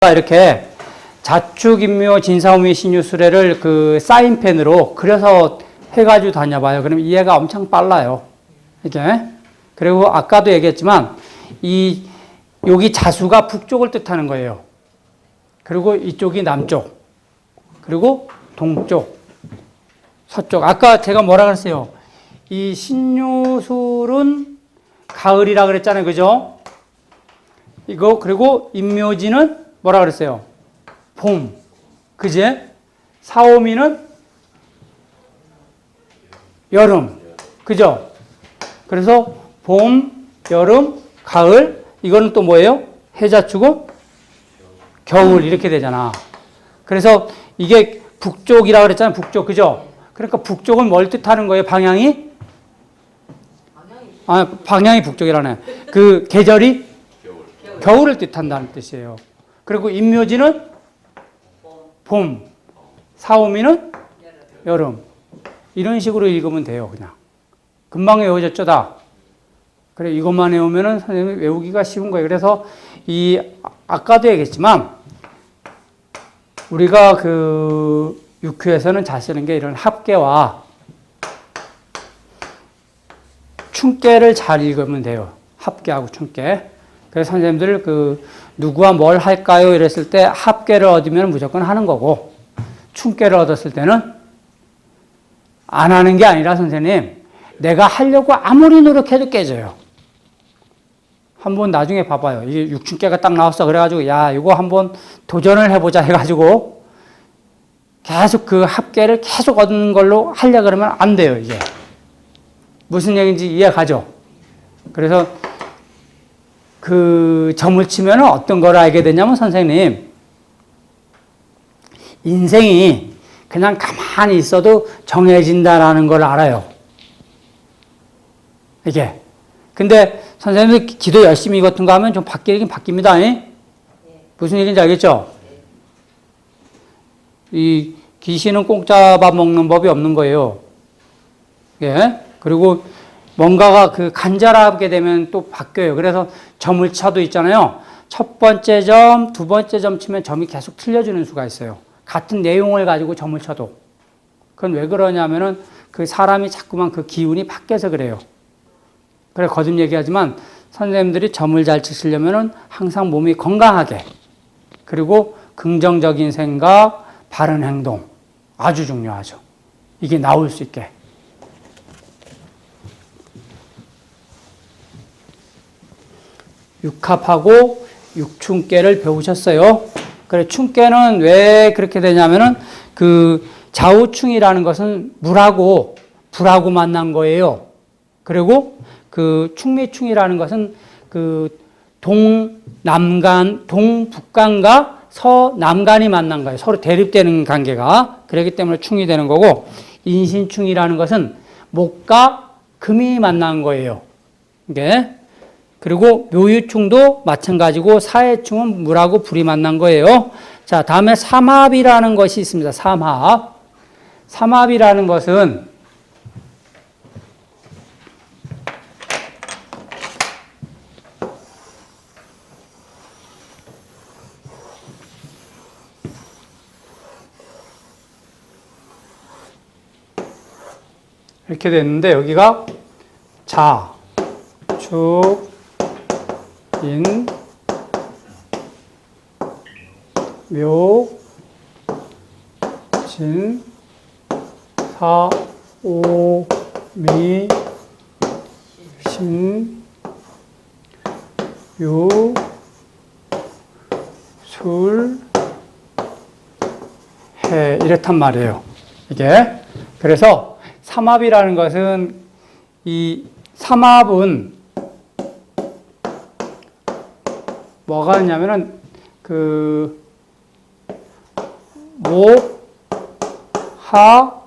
이렇게 자축, 인묘, 진사오미, 신유수레를 그 사인펜으로 그려서 해가지고 다녀봐요. 그럼 이해가 엄청 빨라요. 이게. 그리고 아까도 얘기했지만, 여기 자수가 북쪽을 뜻하는 거예요. 그리고 이쪽이 남쪽. 그리고 동쪽. 서쪽. 아까 제가 뭐라 그랬어요? 이 신유술은 가을이라 그랬잖아요. 그죠? 이거, 그리고 인묘지는 뭐라 그랬어요? 봄. 그제? 사오미는 여름. 그죠? 그래서 봄, 여름, 가을. 이거는 또 뭐예요? 해자축은 겨울. 이렇게 되잖아. 그래서 이게 북쪽이라고 그랬잖아요. 북쪽. 그죠? 그러니까 북쪽은 뭘 뜻하는 거예요? 방향이? 방향이 북쪽이라네. 그 계절이? 겨울을 뜻한다는 뜻이에요. 그리고 인묘지는 봄, 사오미는 여름. 이런 식으로 읽으면 돼요, 그냥. 금방 외워졌죠, 다? 그래, 이것만 외우면은 선생님이 외우기가 쉬운 거예요. 그래서 아까도 얘기했지만, 우리가 그 6교에서는 잘 쓰는 게 이런 합계와 춘계를 잘 읽으면 돼요. 합계하고 춘계. 그래서 선생님들 누구와 뭘 할까요? 이랬을 때 합계를 얻으면 무조건 하는 거고, 춘계를 얻었을 때는 안 하는 게 아니라 선생님, 내가 하려고 아무리 노력해도 깨져요. 한번 나중에 봐봐요. 이게 육춘계가 딱 나왔어. 그래가지고, 야, 이거 한번 도전을 해보자 해가지고, 계속 그 합계를 계속 얻는 걸로 하려고 그러면 안 돼요, 이게. 무슨 얘기인지 이해가죠? 그래서 그 점을 치면 어떤 걸 알게 되냐면 선생님, 인생이 그냥 가만히 있어도 정해진다라는 걸 알아요. 이게. 근데 선생님들 기도 열심히 같은 거 하면 좀 바뀌긴 바뀝니다. 무슨 얘기인지 알겠죠? 이 귀신은 공짜 밥 먹는 법이 없는 거예요. 예. 그리고 뭔가가 간절하게 되면 또 바뀌어요. 그래서 점을 쳐도 있잖아요. 첫 번째 점, 두 번째 점 치면 점이 계속 틀려지는 수가 있어요. 같은 내용을 가지고 점을 쳐도. 그건 왜 그러냐면은 그 사람이 자꾸만 그 기운이 바뀌어서 그래요. 그래, 거듭 얘기하지만 선생님들이 점을 잘 치시려면은 항상 몸이 건강하게, 그리고 긍정적인 생각, 바른 행동. 아주 중요하죠. 이게 나올 수 있게. 육합하고 육춘계를 배우셨어요. 그래, 춘계는 왜 그렇게 되냐면은 좌우충이라는 것은 물하고 불하고 만난 거예요. 그리고 충미충이라는 것은 동북간과 서남간이 만난 거예요. 서로 대립되는 관계가. 그렇기 때문에 충이 되는 거고, 인신충이라는 것은 목과 금이 만난 거예요. 이게. 그리고 묘유충도 마찬가지고 사해충은 물하고 불이 만난 거예요. 자, 다음에 삼합이라는 것이 있습니다. 삼합. 삼합이라는 것은 이렇게 됐는데 여기가 자, 축, 인, 묘, 진, 사, 오, 미, 신, 유, 술, 해. 이렇단 말이에요. 이게. 그래서 삼합이라는 것은 이 삼합은 뭐가 있냐면은 목, 하,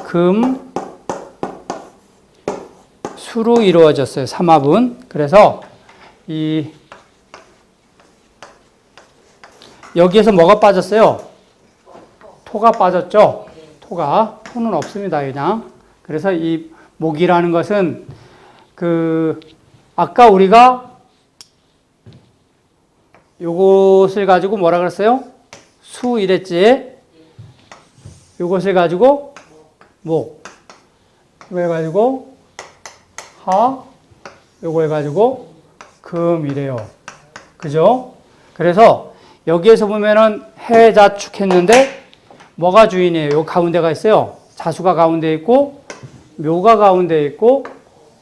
금, 수로 이루어졌어요. 삼합은. 그래서 여기에서 뭐가 빠졌어요? 토가 빠졌죠? 토는 없습니다, 그냥. 그래서 이 목이라는 것은 아까 우리가 요것을 가지고 뭐라 그랬어요? 수 이랬지? 요것을 가지고 목. 이거 해가지고 하. 요거 해가지고 금 이래요. 그죠? 그래서 여기에서 보면은 해자축 했는데 뭐가 주인이에요? 요 가운데가 있어요. 자수가 가운데 있고 묘가 가운데 있고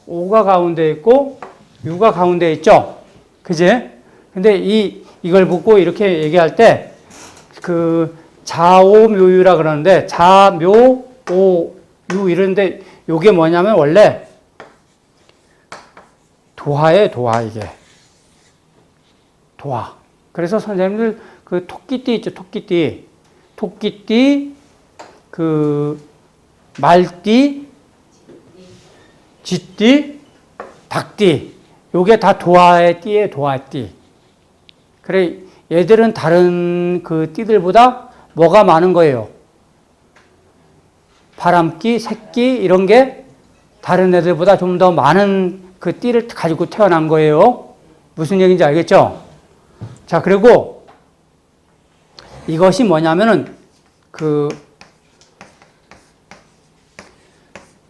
오가 가운데 있고 유가 가운데 있죠. 그지? 근데 이걸 보고 이렇게 얘기할 때 그 자오묘유라 그러는데 자묘 오유 이런데 요게 뭐냐면 원래 도화예요, 도화 이게. 도화. 그래서 선생님들 그 토끼띠 있죠, 토끼띠. 토끼띠, 그 말띠, 쥐띠, 닭띠. 요게 다 도화의 띠에 도화띠. 그래, 얘들은 다른 그 띠들보다 뭐가 많은 거예요? 바람띠, 새끼, 이런 게 다른 애들보다 좀 더 많은 그 띠를 가지고 태어난 거예요. 무슨 얘기인지 알겠죠? 자, 그리고 이것이 뭐냐면은 그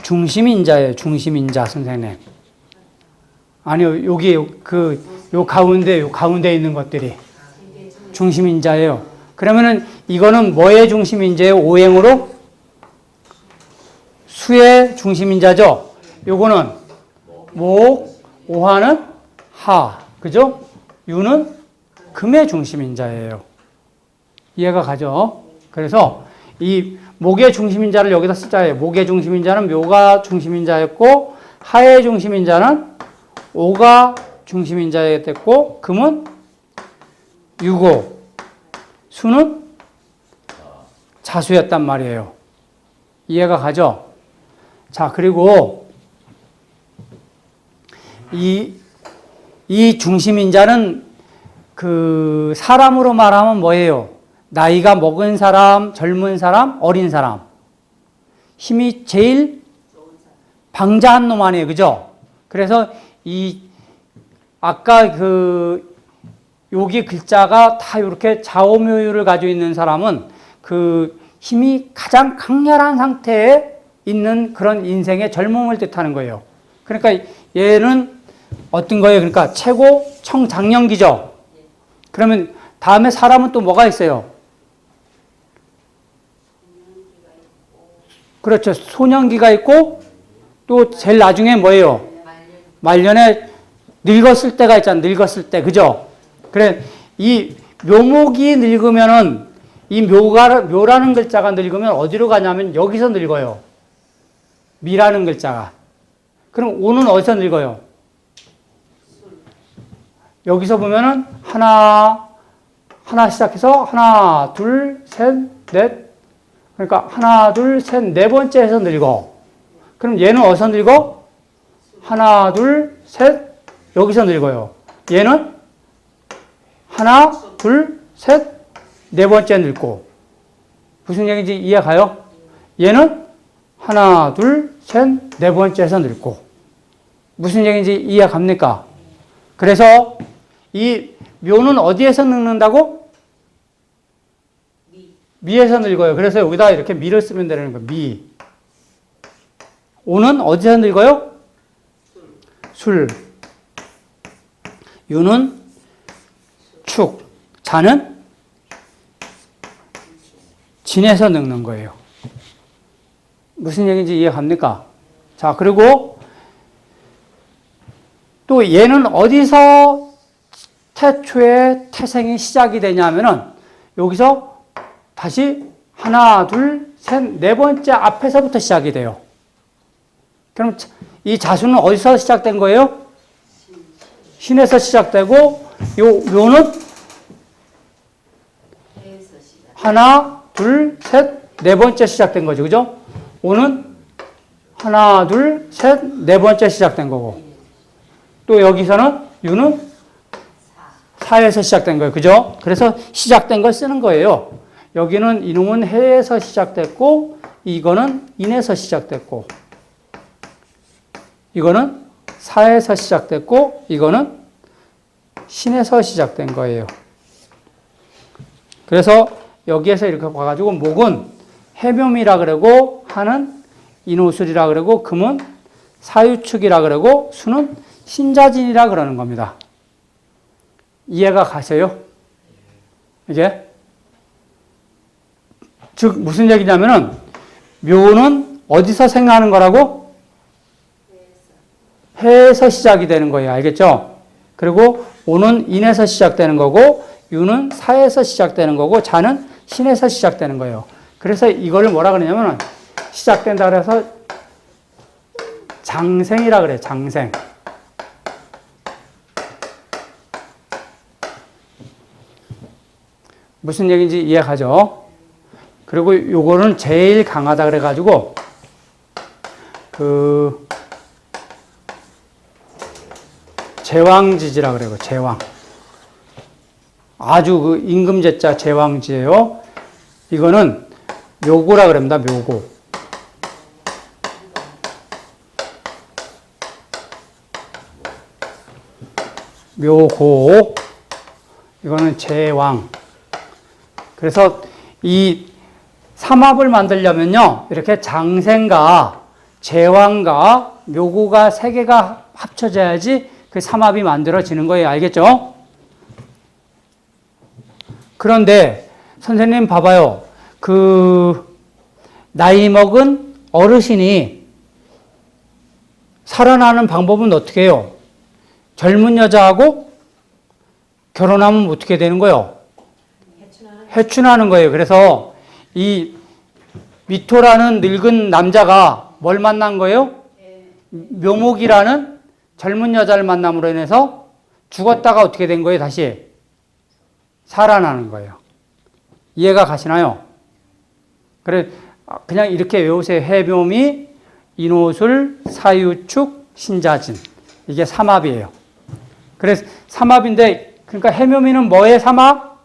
중심인자예요. 중심인자 선생님. 아니요, 여기 요 가운데 있는 것들이 중심인자예요. 그러면은 이거는 뭐의 중심인자예요? 오행으로 수의 중심인자죠. 요거는 목, 오화는 하, 그죠? 유는 금의 중심인자예요. 이해가 가죠? 그래서 이 목의 중심인자를 여기다 쓰자예요. 목의 중심인자는 묘가 중심인자였고 하의 중심인자는 오가 중심인자였고 금은 유고 수는 자수였단 말이에요. 이해가 가죠? 자, 그리고 이 중심인자는 그 사람으로 말하면 뭐예요? 나이가 먹은 사람, 젊은 사람, 어린 사람. 힘이 제일 방자한 놈 아니에요. 그죠? 그래서 아까 여기 글자가 다 이렇게 자오묘유를 가지고 있는 사람은 그 힘이 가장 강렬한 상태에 있는 그런 인생의 젊음을 뜻하는 거예요. 그러니까 얘는 어떤 거예요? 그러니까 최고 청장년기죠. 그러면 다음에 사람은 또 뭐가 있어요? 그렇죠. 소년기가 있고 또 제일 나중에 뭐예요? 말년에 늙었을 때가 있잖아요. 늙었을 때. 그죠? 그래, 이 묘목이 늙으면은 이 묘라는 글자가 늙으면 어디로 가냐면 여기서 늙어요. 미라는 글자가. 그럼 오는 어디서 늙어요? 여기서 보면은 하나 시작해서 하나, 둘, 셋, 넷. 그러니까 하나, 둘, 셋, 네 번째에서 늙어. 그럼 얘는 어디서 늙어? 하나, 둘, 셋, 여기서 늙어요. 얘는 하나, 둘, 셋, 네 번째 늙고. 무슨 얘기인지 이해가요? 얘는 하나, 둘, 셋, 네 번째에서 늙고. 무슨 얘기인지 이해갑니까? 그래서 이 묘는 어디에서 늙는다고? 미에서 늙어요. 그래서 여기다 이렇게 미를 쓰면 되는 거예요. 미. 오는 어디서 늙어요? 술. 유는 축. 자는 진에서 늙는 거예요. 무슨 얘기인지 이해갑니까? 자, 그리고 또 얘는 어디서 태초에 태생이 시작이 되냐면은 여기서 다시 하나, 둘, 셋, 네 번째 앞에서부터 시작이 돼요. 그럼 이 자수는 어디서 시작된 거예요? 신에서 시작되고 묘는 하나, 둘, 셋, 네 번째 시작된 거죠. 그죠? 오는 하나, 둘, 셋, 네 번째 시작된 거고. 또 여기서는 유는 사에서 시작된 거예요. 그죠? 그래서 시작된 걸 쓰는 거예요. 여기는 이놈은 해에서 시작됐고, 이거는 인에서 시작됐고, 이거는 사에서 시작됐고, 이거는 신에서 시작된 거예요. 그래서 여기에서 이렇게 봐가지고 목은 해묘미라 그러고 하는 인호술이라 그러고 금은 사유축이라 그러고 수는 신자진이라 그러는 겁니다. 이해가 가세요? 이게? 즉 무슨 얘기냐면은 묘는 어디서 생각하는 거라고? 해에서 시작이 되는 거예요. 알겠죠? 그리고 오는 인에서 시작되는 거고 유는 사에서 시작되는 거고 자는 신에서 시작되는 거예요. 그래서 이걸 뭐라 그러냐면 시작된다 그래서 장생이라 그래요. 장생. 무슨 얘기인지 이해가죠? 그리고 요거는 제일 강하다 그래가지고 그 제왕지지라 그래요. 제왕. 아주 그 임금제자 제왕지예요. 이거는 묘고라 그럽니다. 묘고. 묘고. 이거는 제왕. 그래서 이 삼합을 만들려면요. 이렇게 장생과 제왕과 묘고가 세 개가 합쳐져야지 그 삼합이 만들어지는 거예요. 알겠죠? 그런데 선생님 봐봐요. 그 나이 먹은 어르신이 살아나는 방법은 어떻게 해요? 젊은 여자하고 결혼하면 어떻게 되는 거예요? 해춘하는 거예요. 그래서 이 미토라는 늙은 남자가 뭘 만난 거예요? 묘목이라는 젊은 여자를 만남으로 인해서 죽었다가 어떻게 된 거예요? 다시 살아나는 거예요. 이해가 가시나요? 그래, 그냥 이렇게 외우세요. 해묘미, 인호술, 사유축, 신자진. 이게 삼합이에요. 그래서 삼합인데, 그러니까 해묘미는 뭐의 삼합?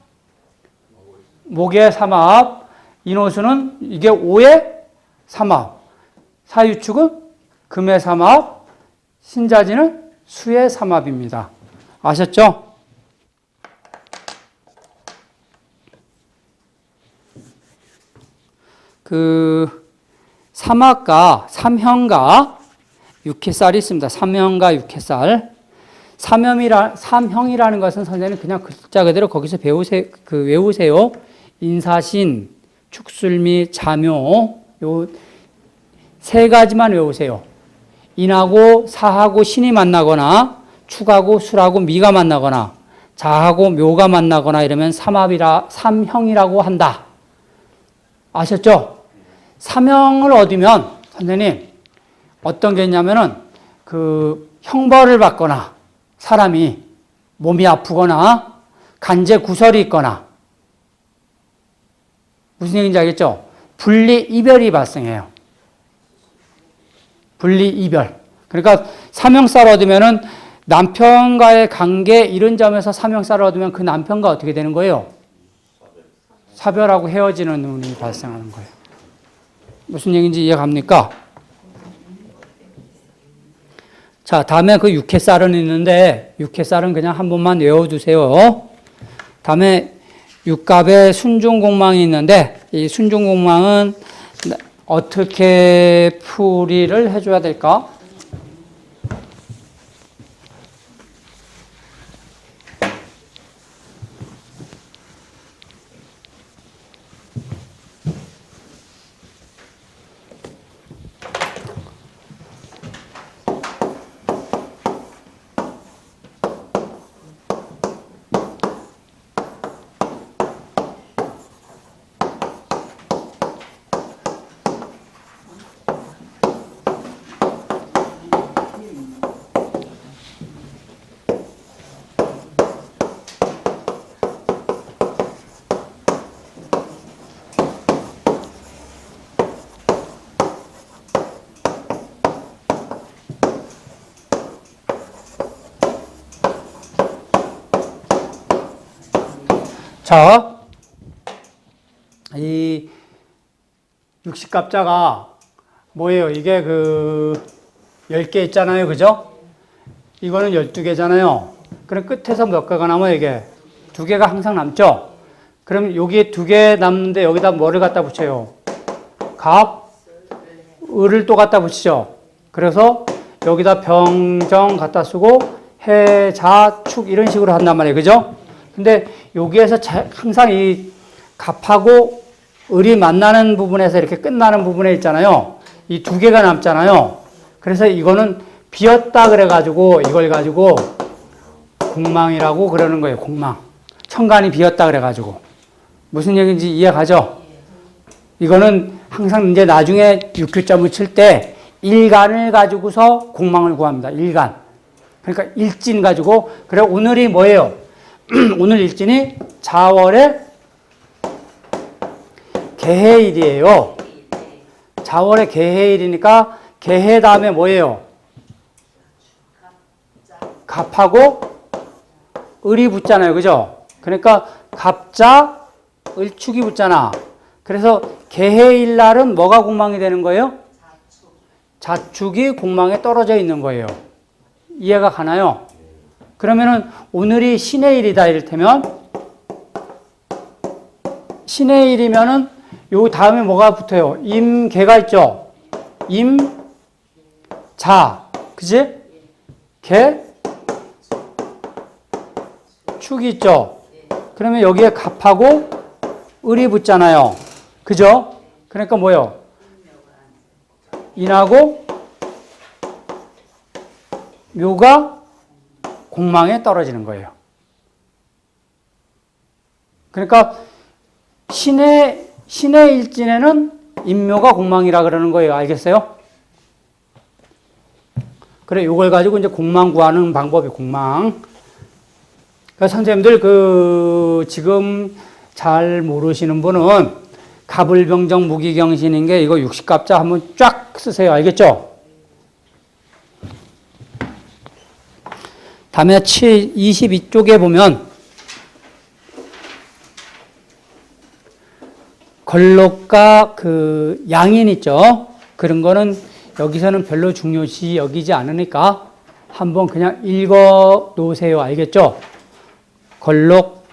목의 삼합. 인호술은 이게 오의 삼합. 사유축은 금의 삼합. 신자진은 수의 삼합입니다. 아셨죠? 그 삼합과 삼형과 육해살이 있습니다. 삼형과 육해살. 삼형이라는 것은 선생님 그냥 글자 그대로 거기서 외우세요. 인사신, 축술미, 자묘 요 세 가지만 외우세요. 인하고 사하고 신이 만나거나 축하고 술하고 미가 만나거나 자하고 묘가 만나거나 이러면 삼형이라고 한다. 아셨죠? 삼형을 얻으면 선생님 어떤 게 있냐면은 그 형벌을 받거나 사람이 몸이 아프거나 간제 구설이 있거나 무슨 얘기인지 알겠죠? 분리 이별이 발생해요. 분리 이별. 그러니까 삼형살을 얻으면은 남편과의 관계 이런 점에서 삼형살을 얻으면 그 남편과 어떻게 되는 거예요? 사별하고 헤어지는 운이 발생하는 거예요. 무슨 얘기인지 이해갑니까? 자, 다음에 그 육해살은 있는데 육해살은 그냥 한 번만 외워두세요. 다음에 육갑에 순중공망이 있는데 이 순중공망은 어떻게 풀이를 해줘야 될까? 자, 이 육식갑자가 뭐예요? 이게 그 10개 있잖아요. 그죠? 이거는 12개잖아요. 그럼 끝에서 몇 개가 남아요? 이게 2개가 항상 남죠? 그럼 여기에 두 개 남는데 여기다 뭐를 갖다 붙여요? 갑, 을을 또 갖다 붙이죠. 그래서 여기다 병정 갖다 쓰고 해, 자, 축 이런 식으로 한단 말이에요. 그죠? 근데 여기에서 항상 이 갑하고 을이 만나는 부분에서 이렇게 끝나는 부분에 있잖아요. 이 두 개가 남잖아요. 그래서 이거는 비었다 그래가지고 이걸 가지고 공망이라고 그러는 거예요. 공망. 천간이 비었다 그래가지고. 무슨 얘기인지 이해가죠? 이거는 항상 이제 나중에 육교점을 칠 때 일간을 가지고서 공망을 구합니다. 일간. 그러니까 일진 가지고. 그래, 오늘이 뭐예요? 오늘 일진이 자월의 개해일이에요. 자월의 개해일이니까 개해 다음에 뭐예요? 갑하고 을이 붙잖아요. 그죠? 그러니까 갑자, 을축이 붙잖아. 그래서 개해일 날은 뭐가 공망이 되는 거예요? 자축이 공망에 떨어져 있는 거예요. 이해가 가나요? 그러면은 오늘이 신의 일이다 이를테면 신의 일이면은 요 다음에 뭐가 붙어요? 임개가 있죠? 임자, 그지? 개, 축이 있죠? 그러면 여기에 갑하고 을이 붙잖아요. 그죠? 그러니까 뭐예요? 인하고 묘가 공망에 떨어지는 거예요. 그러니까 신의 일진에는 인묘가 공망이라 그러는 거예요. 알겠어요? 그래, 이걸 가지고 이제 공망 구하는 방법이 공망. 그러니까 선생님들 지금 잘 모르시는 분은 갑을병정 무기경신인 게 이거 60갑자 한번 쫙 쓰세요. 알겠죠? 다음에 22쪽에 보면 걸록과 양인 있죠. 그런 거는 여기서는 별로 중요시 여기지 않으니까 한번 그냥 읽어 놓으세요. 알겠죠? 걸록,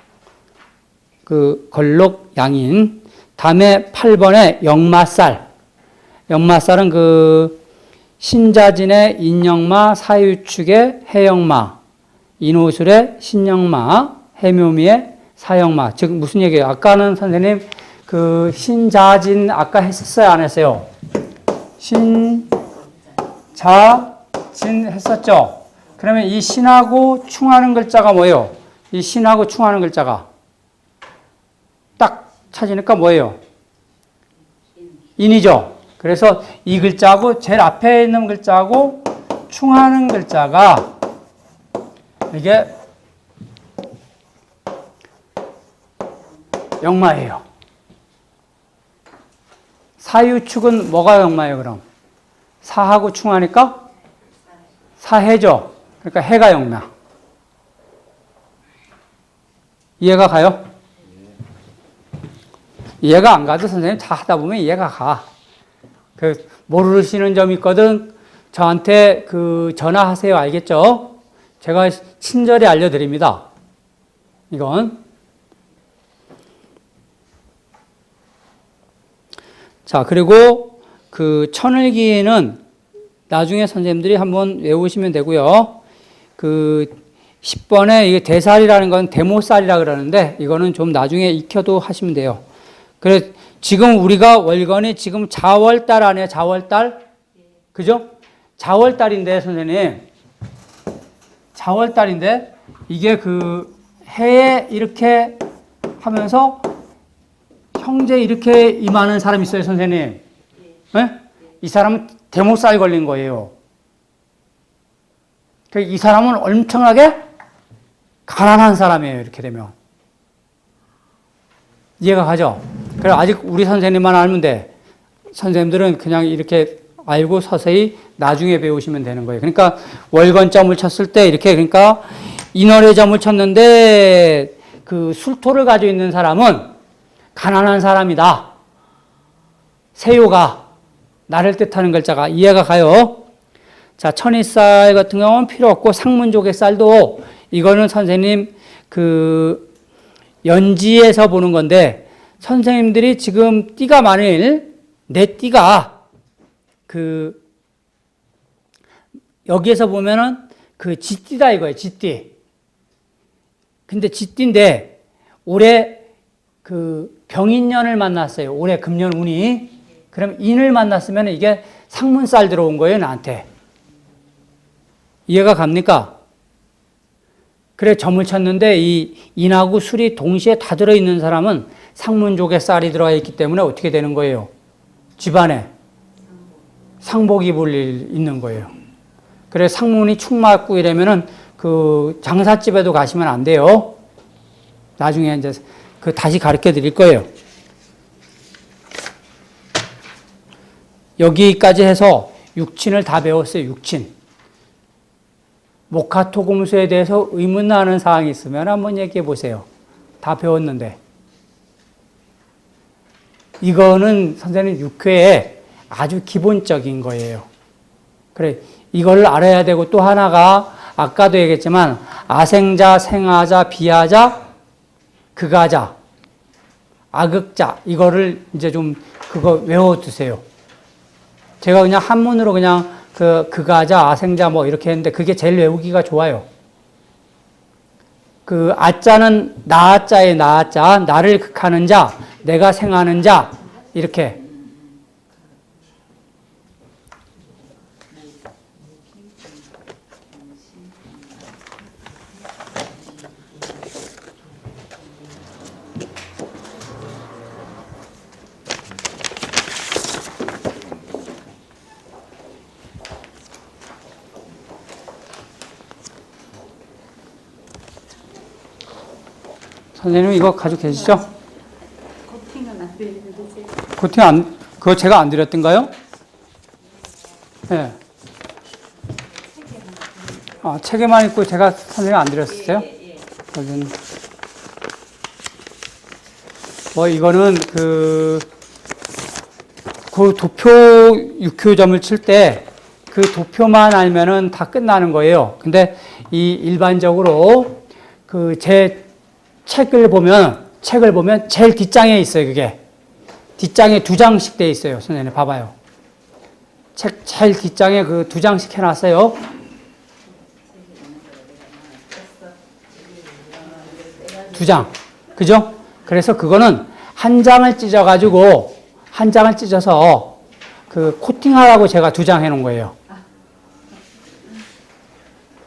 걸록 양인. 다음에 8번에 역마살. 역마살은 신자진의 인역마, 사유축의 해역마, 인호술의 신역마, 해묘미의 사역마. 즉, 무슨 얘기예요? 아까는 선생님, 신자진 아까 했었어요? 안 했어요? 신자진 했었죠? 그러면 이 신하고 충하는 글자가 뭐예요? 이 신하고 충하는 글자가 딱 찾으니까 뭐예요? 인이죠? 그래서 이 글자하고 제일 앞에 있는 글자하고 충하는 글자가 이게 역마예요. 사유축은 뭐가 역마예요, 그럼? 사하고 충하니까? 사해죠. 그러니까 해가 역마. 이해가 가요? 이해가 안 가도 선생님 다 하다 보면 이해가 가. 모르시는 점이 있거든. 저한테 전화하세요. 알겠죠? 제가 친절히 알려드립니다. 이건. 자, 그리고 천을기는 나중에 선생님들이 한번 외우시면 되고요. 10번에 이게 대살이라는 건 대모살이라 그러는데 이거는 좀 나중에 익혀도 하시면 돼요. 그래, 지금 우리가 월건이 지금 자월달 아니에요? 자월달? 그죠? 자월달인데, 선생님. 자월달인데, 이게 해에 이렇게 하면서 형제 이렇게 임하는 사람 있어요, 선생님. 네? 이 사람은 대모살 걸린 거예요. 이 사람은 엄청나게 가난한 사람이에요, 이렇게 되면. 이해가 가죠? 그래, 아직 우리 선생님만 알면 돼. 선생님들은 그냥 이렇게 알고 서서히 나중에 배우시면 되는 거예요. 그러니까 월건점을 쳤을 때 이렇게, 그러니까 인월의 점을 쳤는데 술토를 가지고 있는 사람은 가난한 사람이다. 세요가 나를 뜻하는 글자가 이해가 가요. 자, 천이쌀 같은 경우는 필요 없고 상문족의 쌀도 이거는 선생님 연지에서 보는 건데 선생님들이 지금 띠가 만일 내 띠가 여기에서 보면은 쥐띠다 이거예요. 쥐띠. 근데 쥐띠인데 올해 병인년을 만났어요. 올해 금년 운이. 그럼 인을 만났으면 이게 상문살 들어온 거예요, 나한테. 이해가 갑니까? 그래, 점을 쳤는데 이 인하고 술이 동시에 다 들어있는 사람은 상문족에 쌀이 들어가 있기 때문에 어떻게 되는 거예요? 집안에 상복 입을 일 있는 거예요. 그래, 상문이 축 맞고 이러면은 장사집에도 가시면 안 돼요. 나중에 이제 다시 가르쳐 드릴 거예요. 여기까지 해서 육친을 다 배웠어요, 육친. 목화토금수에 대해서 의문나는 사항이 있으면 한번 얘기해 보세요. 다 배웠는데. 이거는 선생님 6회에 아주 기본적인 거예요. 그래, 이걸 알아야 되고 또 하나가 아까도 얘기했지만 아생자, 생하자, 비하자, 극하자, 악극자 이거를 이제 좀 그거 외워두세요. 제가 그냥 한문으로 그냥 극하자, 아생자 뭐 이렇게 했는데 그게 제일 외우기가 좋아요. 아자는 나자의 나자, 나를 극하는 자, 내가 생하는 자 이렇게. 선생님 이거 가지고 계시죠? 코팅은 안 드리는데 코팅 그거 제가 안 드렸던가요? 네. 책에만 있고 제가 선생님 안 드렸었어요? 이거는 도표 6교점을 칠 때 그 도표만 알면은 다 끝나는 거예요. 근데 일반적으로 제 책을 보면 제일 뒷장에 있어요, 그게. 뒷장에 2장씩 돼 있어요. 선생님, 봐봐요. 책 제일 뒷장에 2장씩 해놨어요. 두 장. 그죠? 그래서 그거는 한 장을 찢어가지고, 한 장을 찢어서 코팅하라고 제가 2장 해놓은 거예요.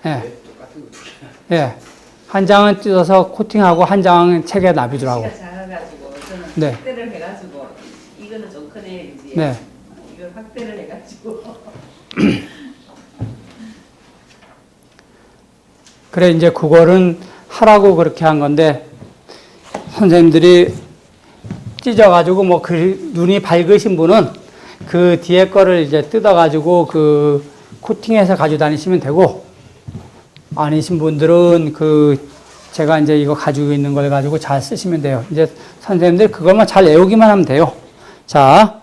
예. 예. 한 장은 찢어서 코팅하고 한 장은 책에 놔두더라고. 작아가지고 저는 네. 확대를 해가지고 이거는 좀 크네 이제. 네. 이걸 확대를 해가지고. 그래 이제 그거는 하라고 그렇게 한 건데 선생님들이 찢어가지고 눈이 밝으신 분은 그 뒤에 거를 이제 뜯어가지고 코팅해서 가지고 다니시면 되고. 아니신 분들은 제가 이제 이거 가지고 있는 걸 가지고 잘 쓰시면 돼요. 이제 선생님들 그것만 잘 외우기만 하면 돼요. 자,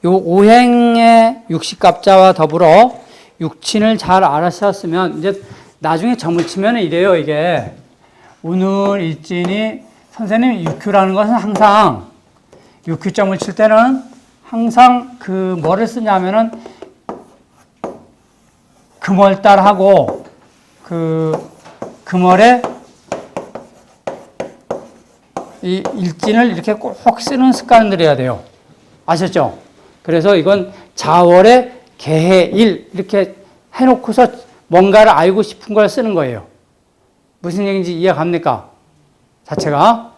요 오행의 육식갑자와 더불어 육친을 잘 알아셨으면 이제 나중에 점을 치면 이래요, 이게. 운을 일진이 선생님 육큐라는 것은 항상 육큐점을 칠 때는 항상 뭐를 쓰냐면은 금월달하고 금월에 이 일진을 이렇게 꼭 쓰는 습관을 들여야 돼요. 아셨죠? 그래서 이건 자월에 개해일 이렇게 해놓고서 뭔가를 알고 싶은 걸 쓰는 거예요. 무슨 얘기인지 이해 갑니까? 자체가.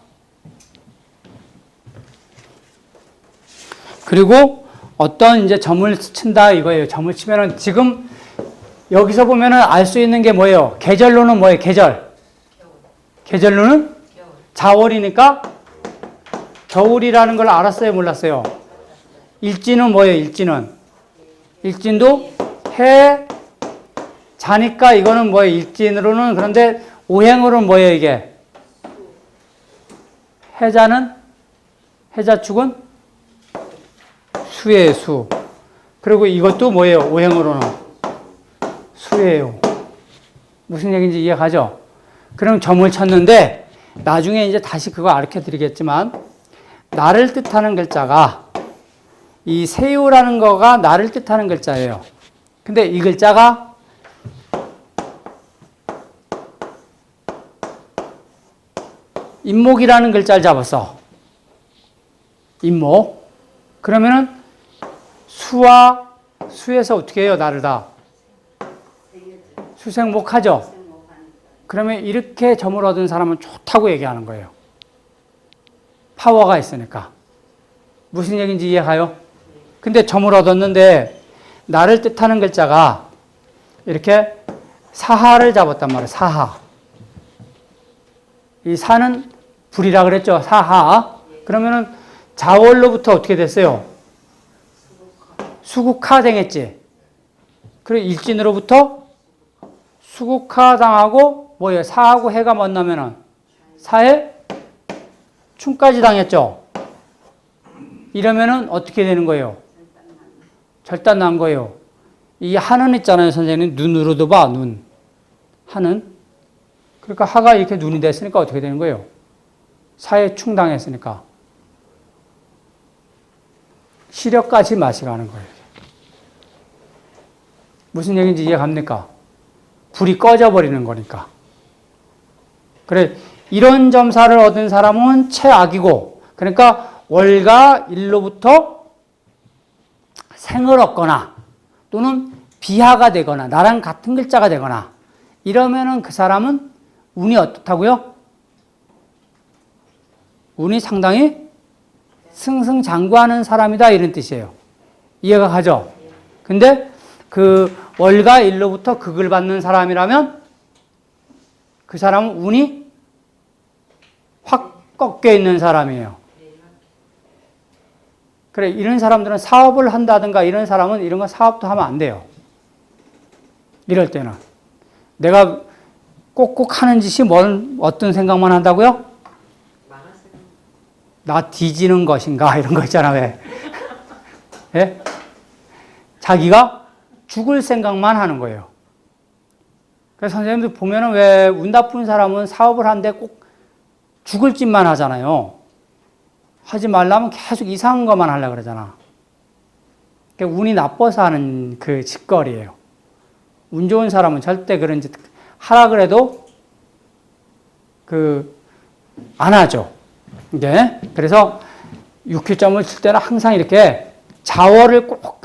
그리고 어떤 이제 점을 친다 이거예요. 점을 치면은 지금 여기서 보면은 알 수 있는 게 뭐예요? 계절로는 뭐예요? 계절로는 자월이니까 겨울이라는 걸 알았어요? 몰랐어요? 일진은 뭐예요? 일진도 해 자니까 이거는 뭐예요? 일진으로는. 그런데 오행으로는 뭐예요? 이게 해자축은 수예요, 수. 그리고 이것도 뭐예요? 오행으로는 수예요. 무슨 얘기인지 이해가죠? 그럼 점을 쳤는데 나중에 이제 다시 그거 가르쳐 드리겠지만 나를 뜻하는 글자가 이 새우라는 거가 나를 뜻하는 글자예요. 근데 이 글자가 임목이라는 글자를 잡았어. 임목. 그러면은 수와 수에서 어떻게 해요? 나를 다 수생목하죠. 그러면 이렇게 점을 얻은 사람은 좋다고 얘기하는 거예요. 파워가 있으니까. 무슨 얘기인지 이해가요? 근데 점을 얻었는데 나를 뜻하는 글자가 이렇게 사하를 잡았단 말이에요. 사하. 이 사는 불이라 그랬죠. 사하. 그러면은 자월로부터 어떻게 됐어요? 수국하 당했지. 그리고 일진으로부터 수국하 당하고 뭐예요? 사하고 해가 만나면은 사해 충까지 당했죠. 이러면은 어떻게 되는 거예요? 절단 난 거예요. 이 하는 있잖아요, 선생님. 눈으로도 봐, 눈. 하는. 그러니까 하가 이렇게 눈이 됐으니까 어떻게 되는 거예요? 사해 충당했으니까. 시력까지 맛이 가는 거예요. 무슨 얘기인지 이해갑니까? 불이 꺼져버리는 거니까. 그래, 이런 점사를 얻은 사람은 최악이고, 그러니까 월가 일로부터 생을 얻거나, 또는 비하가 되거나, 나랑 같은 글자가 되거나, 이러면은 그 사람은 운이 어떻다고요? 운이 상당히 승승장구하는 사람이다, 이런 뜻이에요. 이해가 가죠? 근데 그 월가 일로부터 극을 받는 사람이라면 그 사람은 운이 확 꺾여 있는 사람이에요. 그래, 이런 사람들은 사업을 한다든가 이런 사람은 이런 거 사업도 하면 안 돼요. 이럴 때는. 내가 꼭꼭 하는 짓이 어떤 생각만 한다고요? 나 뒤지는 것인가? 이런 거 있잖아, 왜? 예? 자기가 죽을 생각만 하는 거예요. 그래서 선생님들 보면은 왜 운 나쁜 사람은 사업을 하는데 꼭 죽을 짓만 하잖아요. 하지 말라면 계속 이상한 것만 하려고 그러잖아. 그러니까 운이 나빠서 하는 그 짓거리예요. 운 좋은 사람은 절대 그런 짓 하라 그래도 안 하죠. 이게 그래서 6교점을 칠 때는 항상 이렇게 자월을 꼭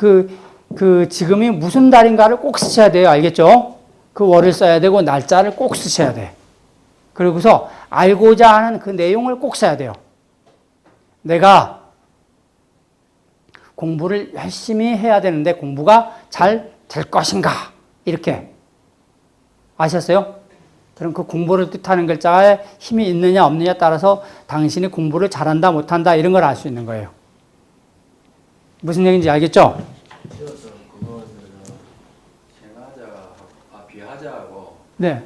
지금이 무슨 달인가를 꼭 쓰셔야 돼요. 알겠죠? 그 월을 써야 되고 날짜를 꼭 쓰셔야 돼. 그리고서 알고자 하는 그 내용을 꼭 써야 돼요. 내가 공부를 열심히 해야 되는데 공부가 잘 될 것인가? 이렇게. 아셨어요? 그럼 그 공부를 뜻하는 글자에 힘이 있느냐 없느냐에 따라서 당신이 공부를 잘한다 못한다 이런 걸 알 수 있는 거예요. 무슨 얘기인지 알겠죠? 그거는 비하자하고 네.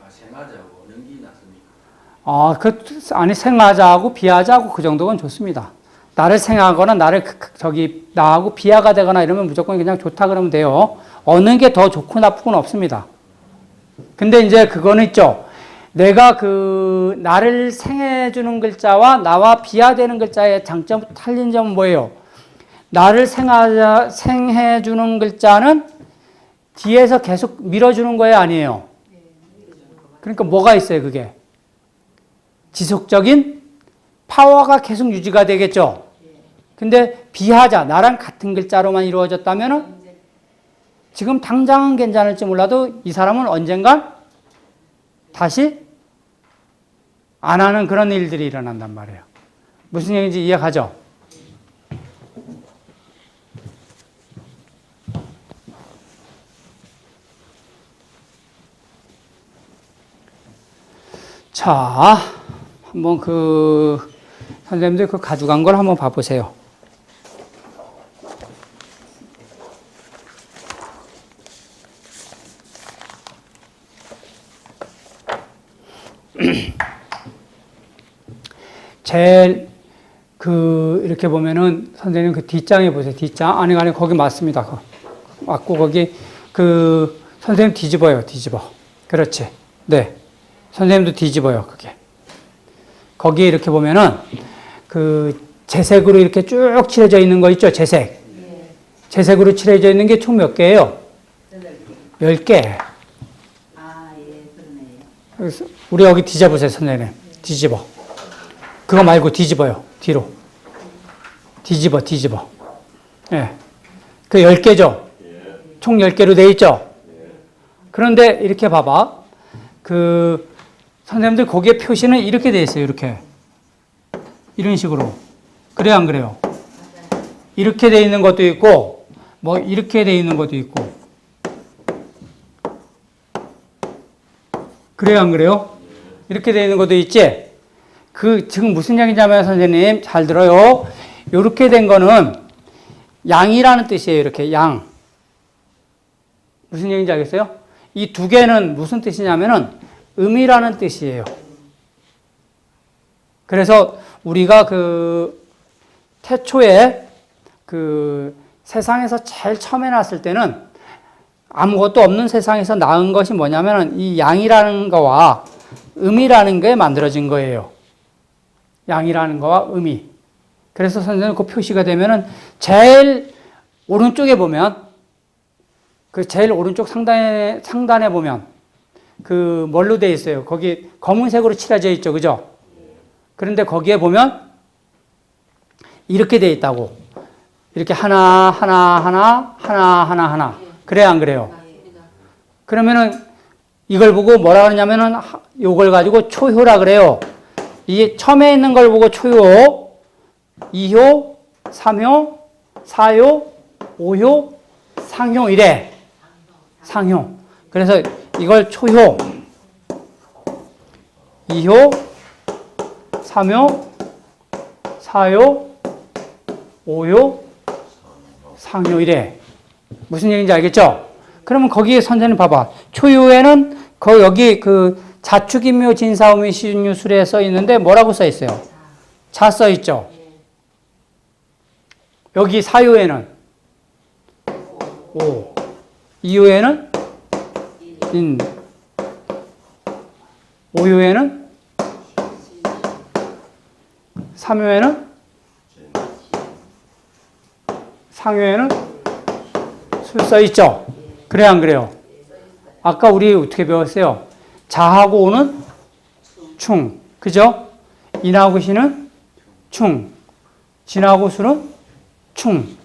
생하자하고 어느 게 낫습니까? 아니 생하자하고 비하자하고 그 정도는 좋습니다. 나를 생하거나 나를 나하고 비하가 되거나 이러면 무조건 그냥 좋다 그러면 돼요. 어느 게 더 좋고 나쁘고는 없습니다. 근데 이제 그거는 있죠. 내가 나를 생해주는 글자와 나와 비하되는 글자의 장점, 틀린 점은 뭐예요? 나를 생해주는 글자는 뒤에서 계속 밀어주는 거예요, 아니에요? 그러니까 뭐가 있어요, 그게? 지속적인 파워가 계속 유지가 되겠죠? 근데 비하자, 나랑 같은 글자로만 이루어졌다면 지금 당장은 괜찮을지 몰라도 이 사람은 언젠간 다시 안 하는 그런 일들이 일어난단 말이에요. 무슨 얘기인지 이해가죠? 자, 한번 선생님들 가져간 걸 한번 봐보세요. 제일 이렇게 보면은 선생님 뒷장에 보세요. 뒷장. 아니 거기 맞습니다. 맞고 거기 선생님 뒤집어요. 뒤집어. 그렇지. 네. 선생님도 뒤집어요, 그게. 거기에 이렇게 보면은, 그, 재색으로 이렇게 쭉 칠해져 있는 거 있죠, 재색. 예. 재색으로 칠해져 있는 게 총 몇 개예요? 10개. 아, 예, 그러네요. 그래서 우리 여기 뒤집으세요, 선생님. 뒤집어. 그거 말고 뒤집어요, 뒤로. 뒤집어. 예. 그 10개죠? 총 10개로 돼 있죠? 그런데 이렇게 봐봐. 그, 선생님들 거기에 표시는 이렇게 돼 있어요, 이렇게. 이런 식으로. 그래요, 안 그래요? 이렇게 돼 있는 것도 있고, 뭐, 이렇게 돼 있는 것도 있고. 그래요, 안 그래요? 이렇게 돼 있는 것도 있지? 그, 지금 무슨 얘기냐면, 선생님, 잘 들어요. 이렇게 된 거는 양이라는 뜻이에요, 이렇게, 양. 무슨 얘기인지 알겠어요? 이 두 개는 무슨 뜻이냐면은, 음이라는 뜻이에요. 그래서 우리가 그, 태초에 그 세상에서 제일 처음에 났을 때는 아무것도 없는 세상에서 낳은 것이 뭐냐면은 이 양이라는 거와 음이라는 게 만들어진 거예요. 양이라는 거와 음이. 그래서 선생님 그 표시가 되면은 제일 오른쪽에 보면 그 제일 오른쪽 상단에 보면 그 뭘로 돼 있어요? 거기 검은색으로 칠해져 있죠. 그죠? 그런데 거기에 보면 이렇게 돼 있다고. 이렇게 하나. 그래야 안 그래요? 그러면은 이걸 보고 뭐라 그러냐면은 이걸 가지고 초효라 그래요. 이 처음에 있는 걸 보고 초효, 2효, 3효, 4효, 5효, 상효 이래. 상효. 그래서 이걸 초효, 2효, 3효, 4효, 5효, 상효 이래. 무슨 얘기인지 알겠죠? 그러면 거기에 선생님 봐봐. 초유에는 여기 그 자축인묘 진사음이 시준유술에 써 있는데 뭐라고 써 있어요? 자 써 있죠? 여기 사유에는 5. 이유에는 인. 5유에는 3유에는 상유에는 술 써 있죠? 그래요, 안 그래요? 아까 우리 어떻게 배웠어요? 자하고 오는 충. 그죠? 인하고 시는 충. 진하고 술은 충.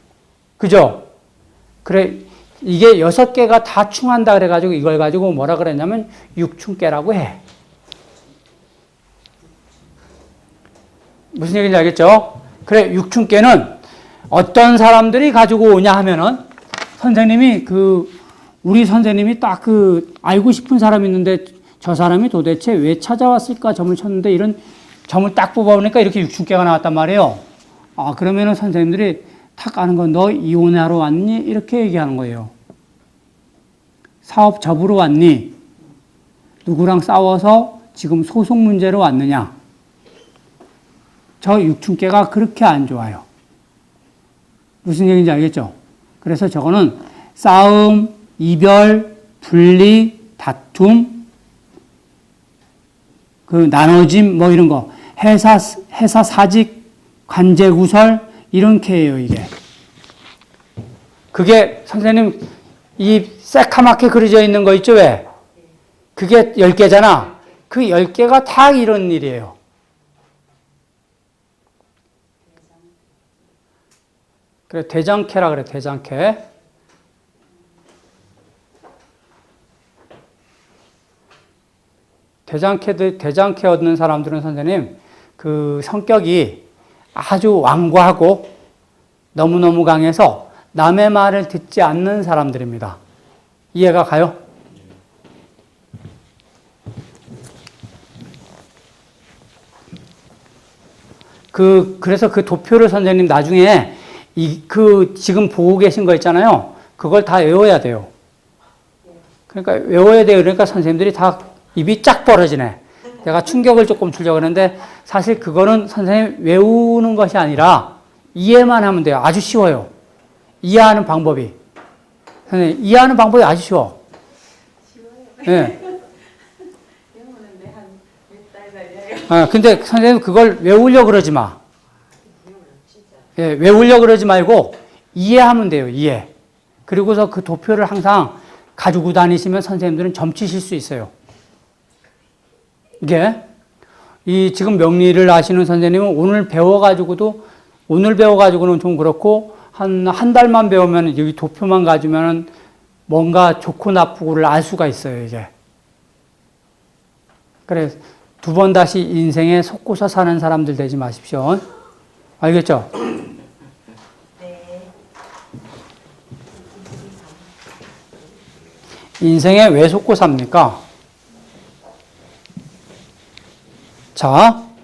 그죠? 그래, 이게 6개가 다 충한다 그래가지고 이걸 가지고 뭐라 그랬냐면 육충계라고 해. 무슨 얘기인지 알겠죠? 그래, 육충계는 어떤 사람들이 가지고 오냐 하면은 선생님이 우리 선생님이 딱 알고 싶은 사람이 있는데 저 사람이 도대체 왜 찾아왔을까 점을 쳤는데 이런 점을 딱 뽑아보니까 이렇게 육충계가 나왔단 말이에요. 아, 그러면은 선생님들이 탁 아는 거, 너 이혼하러 왔니? 이렇게 얘기하는 거예요. 사업 접으러 왔니? 누구랑 싸워서 지금 소송 문제로 왔느냐? 저 육충계가 그렇게 안 좋아요. 무슨 얘기인지 알겠죠? 그래서 저거는 싸움, 이별, 분리, 다툼, 나눠짐, 뭐 이런 거, 회사 사직, 관제구설, 이런 캐예요, 이게. 그게 선생님, 이 새카맣게 그려져 있는 거 있죠, 왜? 그게 10개잖아. 그 10개가 다 이런 일이에요. 그래, 대장캐라 그래, 대장캐. 대장캐 얻는 사람들은 선생님, 그 성격이 아주 완고하고 너무너무 강해서 남의 말을 듣지 않는 사람들입니다. 이해가 가요? 그래서 그 도표를 선생님 나중에 지금 보고 계신 거 있잖아요. 그걸 다 외워야 돼요. 그러니까 외워야 돼요. 그러니까 선생님들이 다 입이 쫙 벌어지네. 내가 충격을 조금 주려고 하는데 사실 그거는 선생님 외우는 것이 아니라 이해만 하면 돼요. 아주 쉬워요. 이해하는 방법이. 선생님, 이해하는 방법이 아주 쉬워. 예. 네. 근데 선생님 그걸 외우려고 그러지 마. 예, 외우려고 그러지 말고 이해하면 돼요, 이해. 그리고서 그 도표를 항상 가지고 다니시면 선생님들은 점치실 수 있어요. 이게, 이 지금 명리를 아시는 선생님은 오늘 배워가지고는 좀 그렇고, 한 달만 배우면 여기 도표만 가지면은 뭔가 좋고 나쁘고를 알 수가 있어요, 이게. 그래, 두 번 다시 인생에 속고서 사는 사람들 되지 마십시오. 알겠죠? 네. 인생에 왜 속고 삽니까? 자,